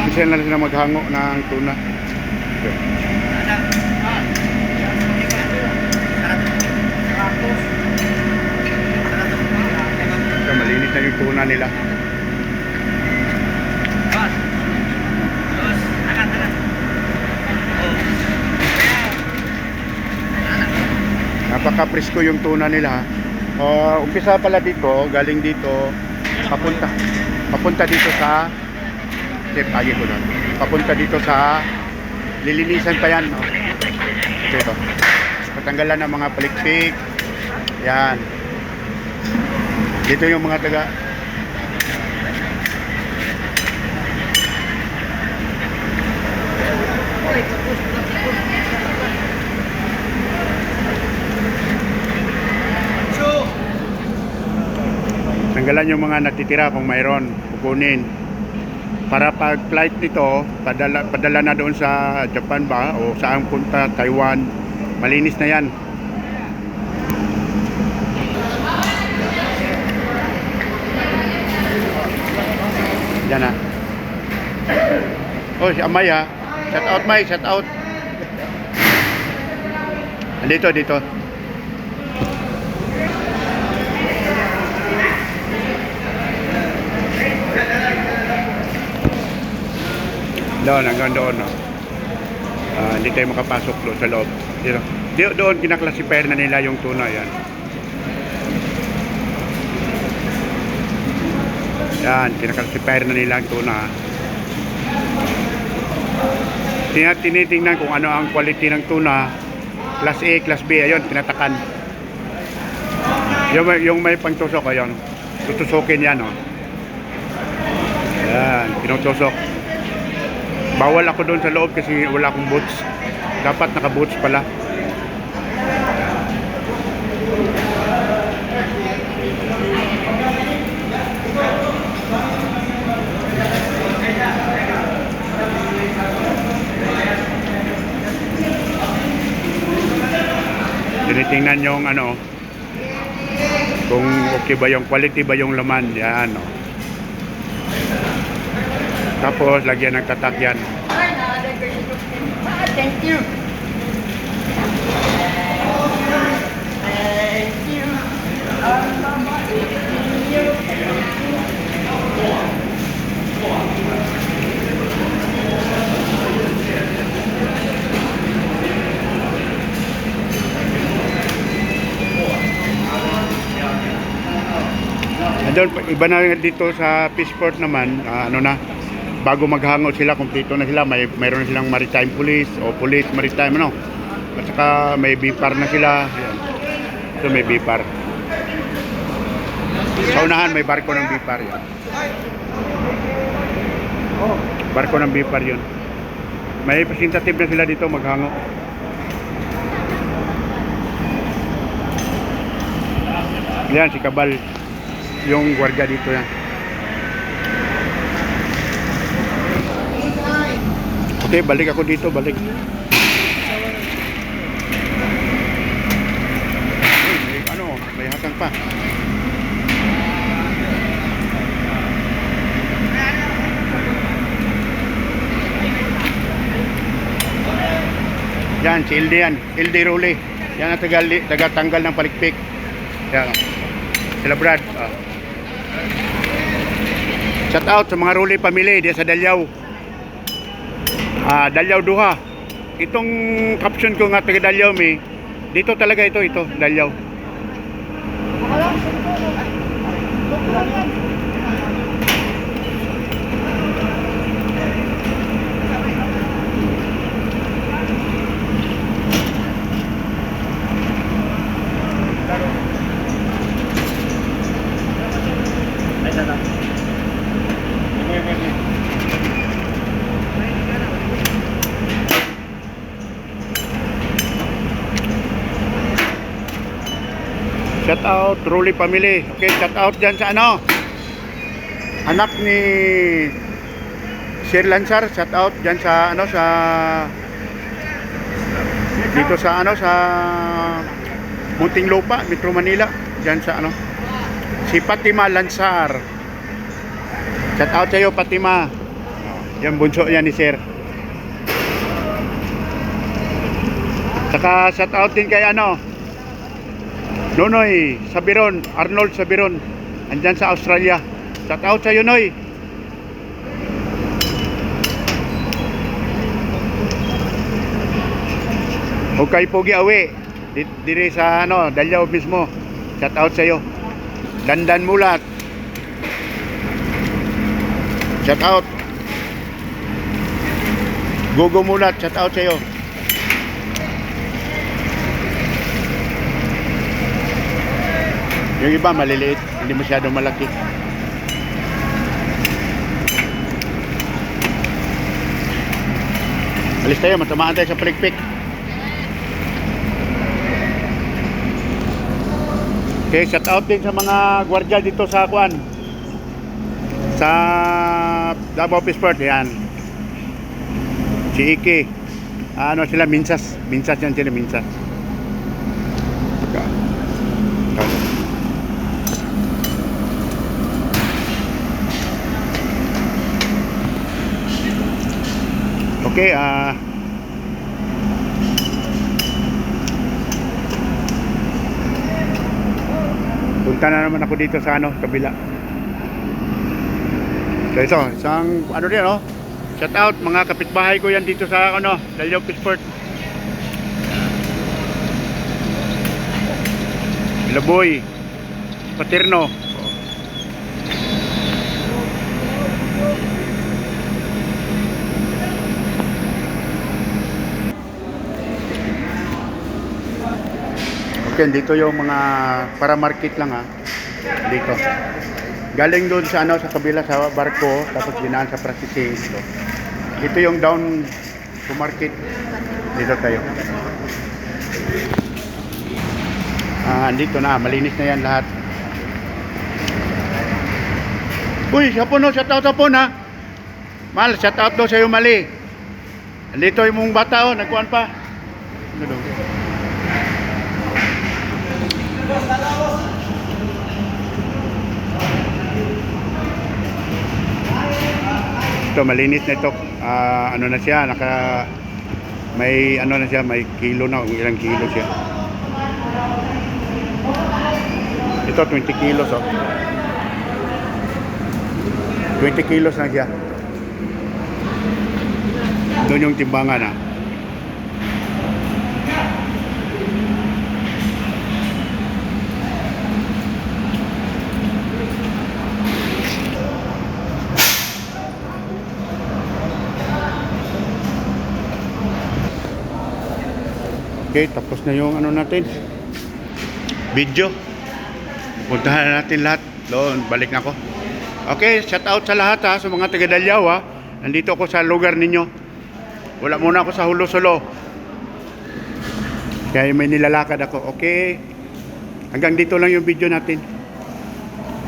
Umpisa na sila maghango ng tuna. Okay. So, malinis na yung tuna nila. Napaka-presko yung tuna nila. Umpisa pala dito, galing dito, papunta dito sa pagi ko doon. Papunta dito sa lilinisan pa yan, no? Dito. Patanggalan ng mga palikpik. Yan. Dito yung mga taga tanggalan yung mga natitira kung mayroon, kukunin para pag flight nito padala na doon sa Japan ba o saan punta, Taiwan, malinis na yan. Yan na. Oh, si Amay ha, shout out May, shout out. Dito doon, hanggang doon, no? Hindi tayo makapasok doon sa loob. Doon kinaklasify na nila yung tuna. Yan, kinaklasify na nila yung tuna. Tinitingnan kung ano ang quality ng tuna, class A, class B. Ayun, tinatakan yung may pangtusok. Ayun, tutusukin yan, no? Yan, tinutusok. Bawal ako doon sa loob kasi wala akong boots. Dapat naka-boots pala. Tinitingnan yung ano, kung okay ba yung quality ba yung laman. Yan, no? Tapos lagyan ng tatak yan. Thank you. Andun, iba na dito sa Peaceport naman, bago maghango sila, kumpleto na sila, mayroon na silang maritime police o police maritime, ano, at saka may BIPAR na sila. Ayan. Ito may BIPAR sa unahan, may barko ng BIPAR. Yan, barko ng BIPAR yun. May representative na sila dito maghango. Yan si Kabal, yung gwardiya dito yan. Okay, balik ako dito, balik. May hatang pa. Yan, si LD yan. LD Rule. Yan ang tagatanggal ng palikpik. Yan. Sila Brad. Shout out sa mga Rule family diya sa Dalyaw. Dalyaw Duha. Itong caption ko nga taga Dalyaw dito talaga ito Dalyaw. Shout out Ruli family. Okay, shout out dyan sa anak ni Sir Lansar. Shout out dyan sa sa dito sa sa Muntinlupa, Metro Manila. Dyan sa si Fatima Lansar. Shout out sa iyo, Fatima. Yan bunso yan ni Sir. Saka shout out din kay Nonoy Sabiron, Arnold Sabiron. Andyan sa Australia. Shout out sa iyo, Noy. O kay Pogi Awe. Dire sa Dalyaw mismo. Shout out sa iyo. Dandan Mulat. Shout out. Gogo Mulat, shout out sa iyo. Yung iba maliliit, hindi masyadong malaki. Alis tayo, matamaan tayo sa palikpik. Okay, shout out din sa mga gwardiya dito sa Kuan. Sa Davao Pisport, yan. Si Iki. Sila Minsas. Minsas yan sila, Minsas. Okay, punta na naman ako dito sa kabila. So ito, isang din shout out mga kapitbahay ko yan dito sa Dalyaw Pisport. Laboy, Paterno. Okay, dito yung mga para market lang dito. Galing doon sa sa kabila sa barko, tapos dinaan sa processing dito. Ito yung down to market. Dito tayo. Dito na, malinis na yan lahat. Uy, Sapon shout out Sapon Mal, shout out daw sa'yo mali. Dito yung mong bata nagkuhan pa. Ito malinis na ito. Na siya, may na siya, may kilo na, kung ilang kilo siya. Ito 20 kilos 20 kilos na siya. Doon yung timbangan Okay, tapos na yung natin video. Puntahan natin lahat doon, balik na ako. Okay, shout out sa lahat sa mga taga Dalyaw Nandito ako sa lugar ninyo. Wala muna ako sa Hulo-Sulo. Kaya may nilalakad ako. Okay, hanggang dito lang yung video natin.